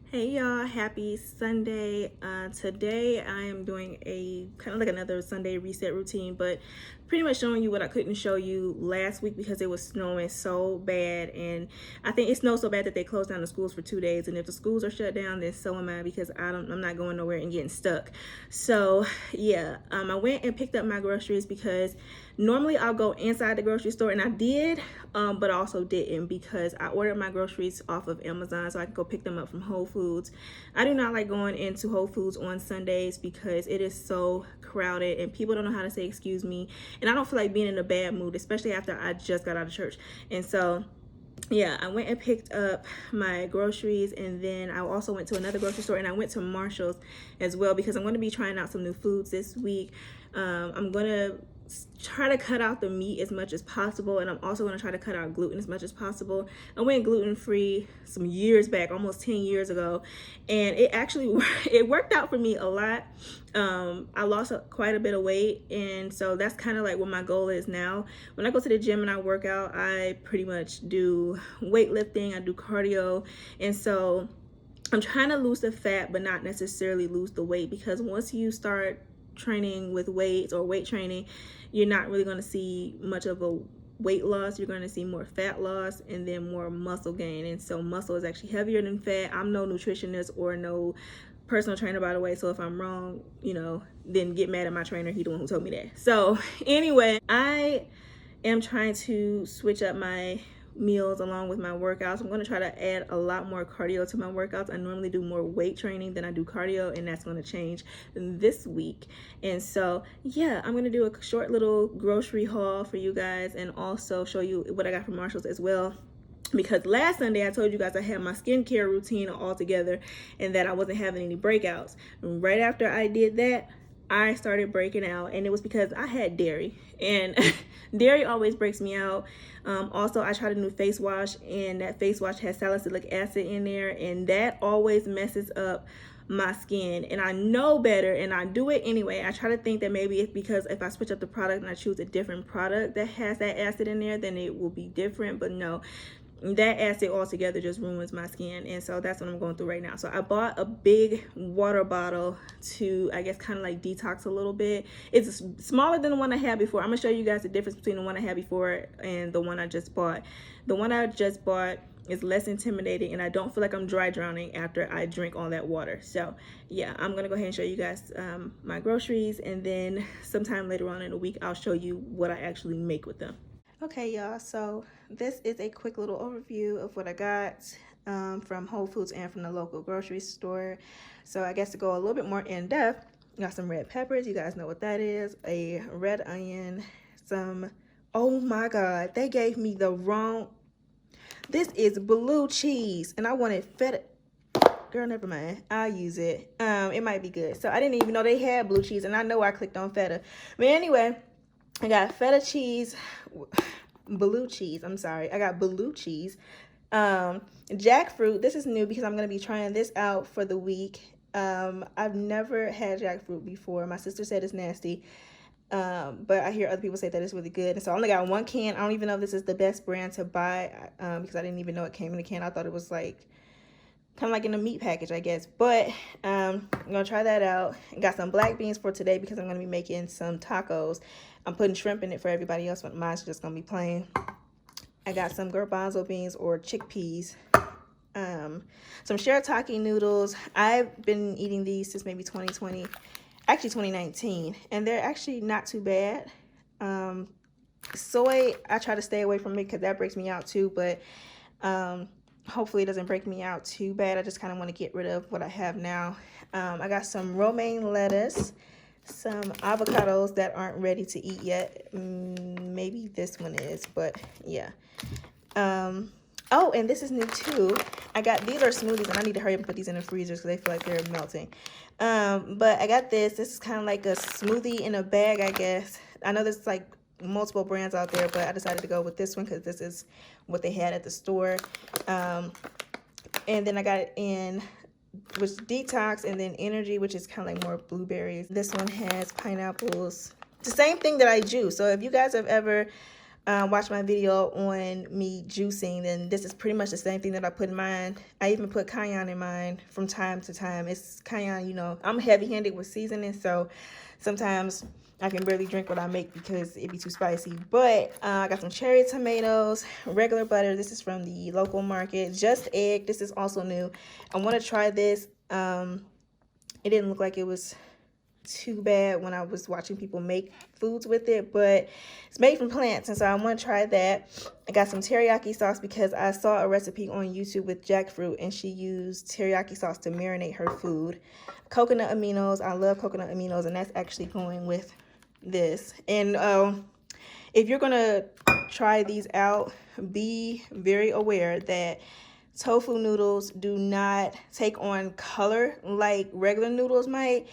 Hey y'all, happy Sunday. Today I am doing a kind of like another Sunday reset routine, but pretty much showing you what I couldn't show you last week because it was snowing so bad. And I think it snowed so bad that they closed down the schools for 2 days. And if the schools are shut down, then so am I, because I'm not going nowhere and getting stuck. So yeah, I went and picked up my groceries because normally I'll go inside the grocery store, and I did, but I also didn't because I ordered my groceries off of Amazon so I can go pick them up from Whole Foods. I do not like going into Whole Foods on Sundays because it is so crowded and people don't know how to say excuse me, and I don't feel like being in a bad mood, especially after I just got out of church. And so yeah, I went and picked up my groceries, and then I also went to another grocery store, and I went to Marshall's as well because I'm going to be trying out some new foods this week. I'm going to try to cut out the meat as much as possible, and I'm also going to try to cut out gluten as much as possible. I went gluten-free some years back, almost 10 years ago, and it actually it worked out for me a lot. I lost quite a bit of weight, and so that's kind of like what my goal is now. When I go to the gym and I work out, I pretty much do weightlifting, I do cardio, and so I'm trying to lose the fat but not necessarily lose the weight, because once you start training with weights or weight training, you're not really going to see much of a weight loss. You're going to see more fat loss and then more muscle gain. And so muscle is actually heavier than fat. I'm no nutritionist or no personal trainer, by the way, so if I'm wrong, then get mad at my trainer. He the one who told me that. So anyway, I am trying to switch up my meals along with my workouts. I'm going to try to add a lot more cardio to my workouts. I normally do more weight training than I do cardio, and that's going to change this week. And so yeah, I'm going to do a short little grocery haul for you guys and also show you what I got from Marshall's as well, because last Sunday I told you guys I had my skincare routine all together and that I wasn't having any breakouts. And right after I did that, I started breaking out, and it was because I had dairy, and dairy always breaks me out. Also, I tried a new face wash, and that face wash has salicylic acid in there, and that always messes up my skin. And I know better, and I do it anyway. I try to think that maybe it's because if I switch up the product and I choose a different product that has that acid in there, then it will be different. But no, that acid altogether just ruins my skin. And so that's what I'm going through right now. So I bought a big water bottle to, I guess, kind of like detox a little bit. It's smaller than the one I had before. I'm gonna show you guys the difference between the one I had before and the one I just bought. The one I just bought is less intimidating, and I don't feel like I'm dry drowning after I drink all that water. So yeah, I'm gonna go ahead and show you guys my groceries, and then sometime later on in the week I'll show you what I actually make with them. Okay, y'all, so this is a quick little overview of what I got from Whole Foods and from the local grocery store. So I guess to go a little bit more in depth, got some red peppers. You guys know what that is. A red onion, some, oh my God, they gave me the wrong, this is blue cheese, and I wanted feta. Girl, never mind, I'll use it. It might be good. So I didn't even know they had blue cheese, and I know I clicked on feta. But anyway, I got feta cheese, blue cheese, I'm sorry. I got blue cheese. Jackfruit, this is new because I'm going to be trying this out for the week. I've never had jackfruit before. My sister said it's nasty, but I hear other people say that it's really good. And so I only got one can. I don't even know if this is the best brand to buy because I didn't even know it came in a can. I thought it was like kind of like in a meat package, I guess. But I'm going to try that out. Got some black beans for today because I'm going to be making some tacos. I'm putting shrimp in it for everybody else, but mine's just going to be plain. I got some garbanzo beans or chickpeas. Some Shirataki noodles. I've been eating these since maybe 2020. Actually 2019. And they're actually not too bad. Soy, I try to stay away from it because that breaks me out too. But hopefully it doesn't break me out too bad. I just kind of want to get rid of what I have now. I got some romaine lettuce, some avocados that aren't ready to eat yet. Maybe this one is, but yeah. Oh, and this is new too. I got, these are smoothies, and I need to hurry up and put these in the freezers because they feel like they're melting. But I got this. This is kind of like a smoothie in a bag, I guess. I know there's like multiple brands out there, but I decided to go with this one because this is what they had at the store. And then I got it in which detox, and then energy, which is kind of like more blueberries. This one has pineapples. It's the same thing that I juice. So if you guys have ever watch my video on me juicing, then this is pretty much the same thing that I put in mine. I even put cayenne in mine from time to time. It's cayenne, you know, I'm heavy-handed with seasoning, so sometimes I can barely drink what I make because it be too spicy. But I got some cherry tomatoes, regular butter. This is from the local market. Just egg. This is also new. I want to try this. It didn't look like it was too bad when I was watching people make foods with it, but it's made from plants, and so I want to try that. I got some teriyaki sauce because I saw a recipe on YouTube with Jackfruit, and she used teriyaki sauce to marinate her food. Coconut aminos. I love coconut aminos, and that's actually going with this. And if you're gonna try these out, be very aware that tofu noodles do not take on color like regular noodles might.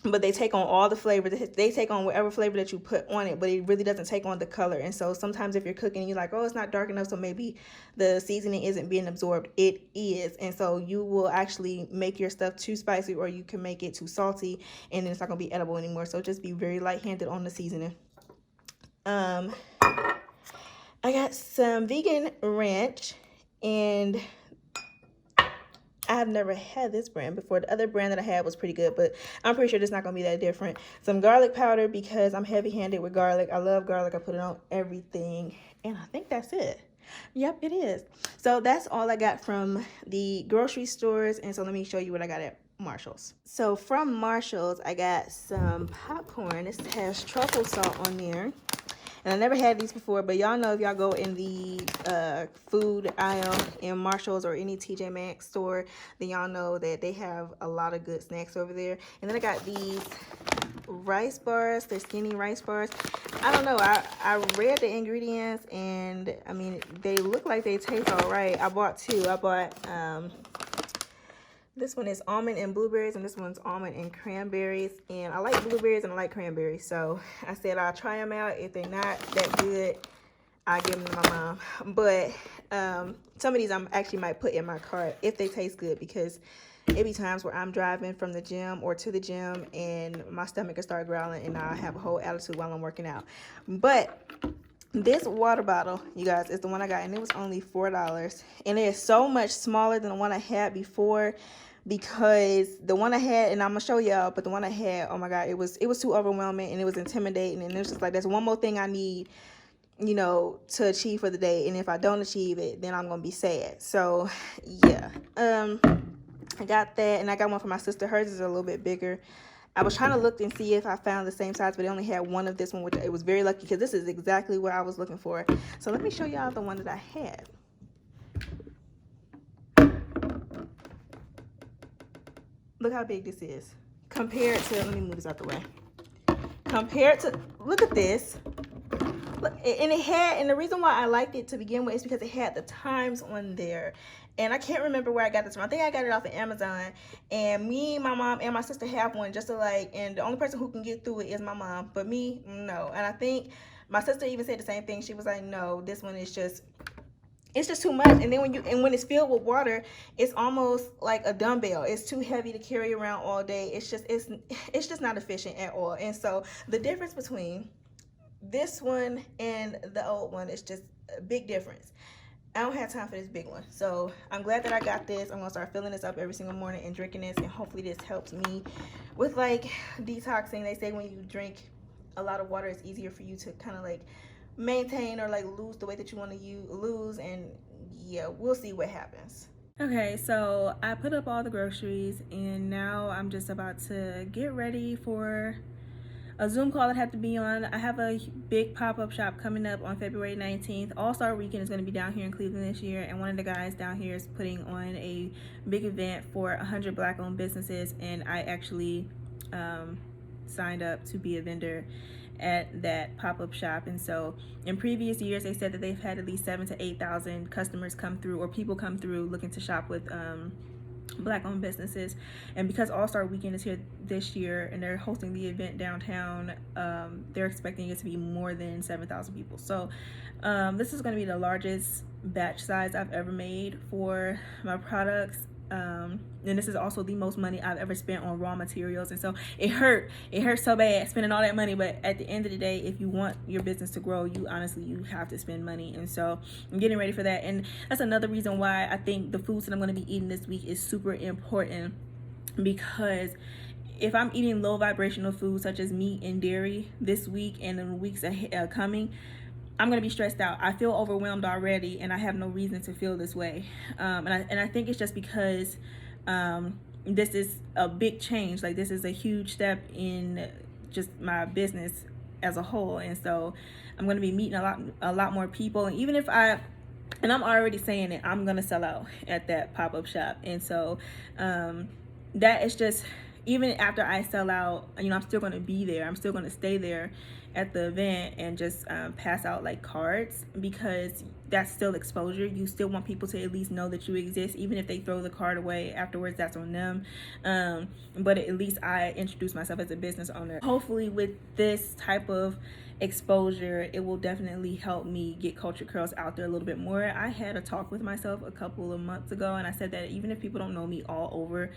But they take on all the flavor. They take on whatever flavor that you put on it, but it really doesn't take on the color. And so sometimes if you're cooking, you're like, oh, it's not dark enough, so maybe the seasoning isn't being absorbed. It is. And so you will actually make your stuff too spicy, or you can make it too salty, and then it's not going to be edible anymore. So just be very light-handed on the seasoning. I got some vegan ranch, and I've never had this brand before. The other brand that I had was pretty good, but I'm pretty sure it's not going to be that different. Some garlic powder because I'm heavy-handed with garlic. I love garlic. I put it on everything, and I think that's it. Yep, it is. So that's all I got from the grocery stores, and so let me show you what I got at Marshall's. So from Marshall's, I got some popcorn. This has truffle salt on there. And I never had these before, but y'all know if y'all go in the food aisle in Marshall's or any TJ Maxx store, then y'all know that they have a lot of good snacks over there. And then I got these rice bars. They're skinny rice bars. I don't know. I read the ingredients, and I mean, they look like they taste all right. I bought two. I bought this one is almond and blueberries, and this one's almond and cranberries. And I like blueberries and I like cranberries, so I said I'll try them out. If they're not that good, I'll give them to my mom. But some of these I actually might put in my cart if they taste good, because it be times where I'm driving from the gym or to the gym and my stomach will start growling, and I'll have a whole attitude while I'm working out. But this water bottle, you guys, is the one I got, and it was only $4. And it is so much smaller than the one I had before, because the one I had, and I'm gonna show y'all, but the one I had, oh my god, it was too overwhelming, and it was intimidating, and it was just like, there's one more thing I need, you know, to achieve for the day, and if I don't achieve it, then I'm gonna be sad. So yeah, I got that, and I got one for my sister. Hers is a little bit bigger. I was trying to look and see if I found the same size, but they only had one of this one, which it was very lucky, because this is exactly what I was looking for. So let me show y'all the one that I had. Look how big this is compared to, let me move this out the way. Compared to, look at this. Look, and it had, and the reason why I liked it to begin with is because it had the times on there. And I can't remember where I got this from. I think I got it off of Amazon. And me, my mom, and my sister have one just to like, and the only person who can get through it is my mom. But me, no. And I think my sister even said the same thing. She was like, no, this one is just, it's just too much. And then when it's filled with water, it's almost like a dumbbell. It's too heavy to carry around all day. It's just not efficient at all. And so the difference between this one and the old one is just a big difference. I don't have time for this big one. So I'm glad that I got this. I'm gonna start filling this up every single morning and drinking this, and hopefully this helps me with like detoxing. They say when you drink a lot of water, it's easier for you to kind of like maintain or like lose the weight that you want to lose. And yeah, we'll see what happens. Okay, so I put up all the groceries, and now I'm just about to get ready for a Zoom call that I have to be on. I have a big pop-up shop coming up on February 19th. All-Star Weekend is going to be down here in Cleveland this year, and one of the guys down here is putting on a big event for 100 Black-owned businesses, and I actually signed up to be a vendor at that pop-up shop. And so in previous years, they said that they've had at least 7,000 to 8,000 customers come through, or people come through looking to shop with Black-owned businesses. And because All-Star Weekend is here this year and they're hosting the event downtown, they're expecting it to be more than 7,000 people. So this is going to be the largest batch size I've ever made for my products. And this is also the most money I've ever spent on raw materials, and so it hurt so bad spending all that money. But at the end of the day, if you want your business to grow, you have to spend money. And so I'm getting ready for that, and that's another reason why I think the foods that I'm going to be eating this week is super important, because if I'm eating low vibrational foods such as meat and dairy this week and in the weeks coming, I'm gonna be stressed out. I feel overwhelmed already, and I have no reason to feel this way. And I think it's just because this is a big change. Like, this is a huge step in just my business as a whole, and so I'm gonna be meeting a lot more people. And even if and I'm already saying it, I'm gonna sell out at that pop-up shop, and so that is just, even after I sell out, I'm still going to be there. I'm still going to stay there at the event and just pass out like cards, because that's still exposure. You still want people to at least know that you exist, even if they throw the card away afterwards, that's on them. But at least I introduce myself as a business owner. Hopefully with this type of exposure, it will definitely help me get Kultured Kurlz out there a little bit more. I had a talk with myself a couple of months ago, and I said that even if people don't know me all over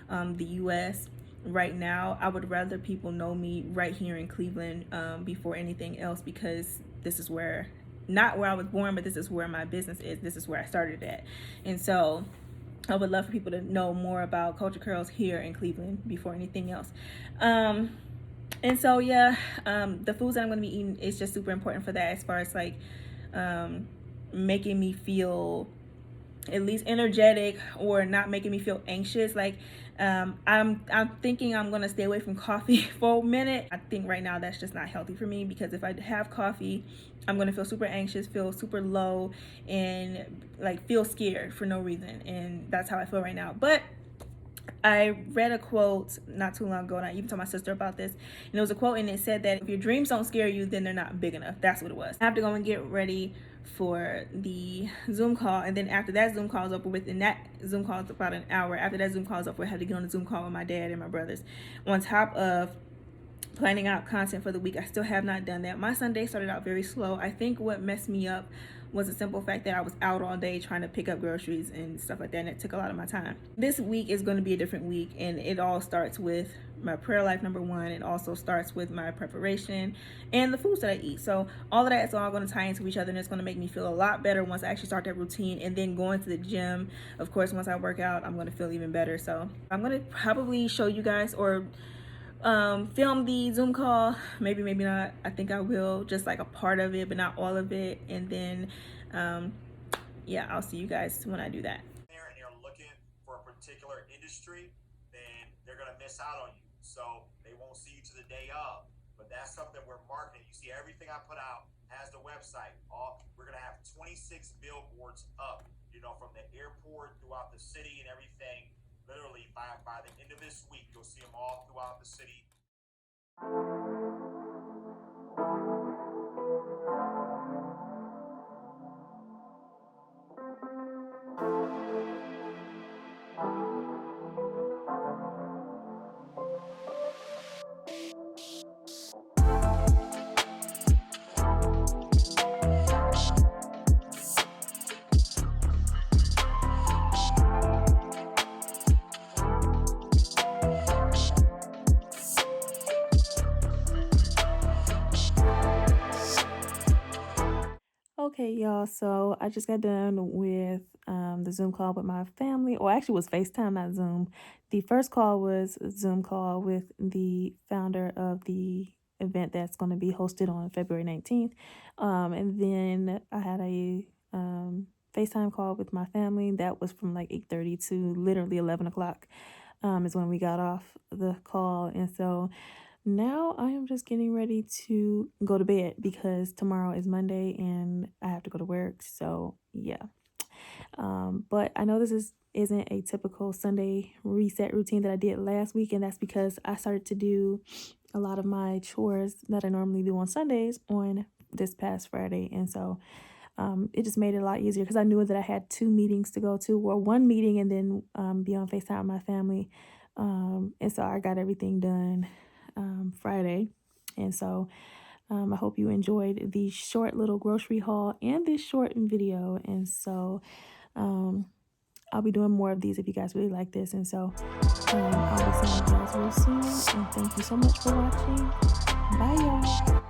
the US right now, I would rather people know me right here in Cleveland before anything else, because this is where, not where I was born, but this is where my business is. This is where I started at. And so I would love for people to know more about Kultured Kurlz here in Cleveland before anything else. And so yeah, the foods that I'm going to be eating is just super important for that, as far as like making me feel at least energetic, or not making me feel anxious. Like I'm thinking I'm gonna stay away from coffee for a minute. I think right now that's just not healthy for me, because if I have coffee, I'm gonna feel super anxious, feel super low, and like feel scared for no reason. And that's how I feel right now. But I read a quote not too long ago, and I even told my sister about this, and it was a quote, and it said that if your dreams don't scare you, then they're not big enough. That's what it was. I have to go and get ready for the Zoom call, and then after that Zoom call is over with, and that Zoom call is about an hour. After that Zoom call is over, I have to get on a Zoom call with my dad and my brothers, on top of planning out content for the week. I still have not done that. My Sunday started out very slow. I think what messed me up was the simple fact that I was out all day trying to pick up groceries and stuff like that, and it took a lot of my time. This week is going to be a different week, and it all starts with my prayer life, number one. It also starts with my preparation and the foods that I eat. So all of that is all going to tie into each other, and it's going to make me feel a lot better once I actually start that routine. And then going to the gym, of course, once I work out, I'm going to feel even better. So I'm going to probably show you guys, or film the Zoom call, maybe not. I think I will, just like a part of it, but not all of it. And then yeah, I'll see you guys when I do that. And they're looking for a particular industry, then they're gonna miss out on you. So they won't see you to the day of. But that's something we're marketing. You see, everything I put out has the website. We're gonna have 26 billboards up, from the airport throughout the city and everything. Literally by the end of this week, you'll see them all throughout the city. Okay, y'all, so I just got done with the Zoom call with my family, or actually it was FaceTime, not Zoom. The first call was a Zoom call with the founder of the event that's going to be hosted on February 19th. And then I had a FaceTime call with my family. That was from like 8:30 to literally 11 o'clock is when we got off the call. And so now I am just getting ready to go to bed, because tomorrow is Monday and I have to go to work. So yeah. But I know isn't a typical Sunday reset routine that I did last week, and that's because I started to do a lot of my chores that I normally do on Sundays on this past Friday. And so it just made it a lot easier, because I knew that I had 2 meetings to go to, or 1 meeting and then be on FaceTime with my family. And so I got everything done Friday. And so I hope you enjoyed the short little grocery haul and this short video. And so I'll be doing more of these if you guys really like this. And so I'll be seeing you guys real soon. And thank you so much for watching. Bye, y'all.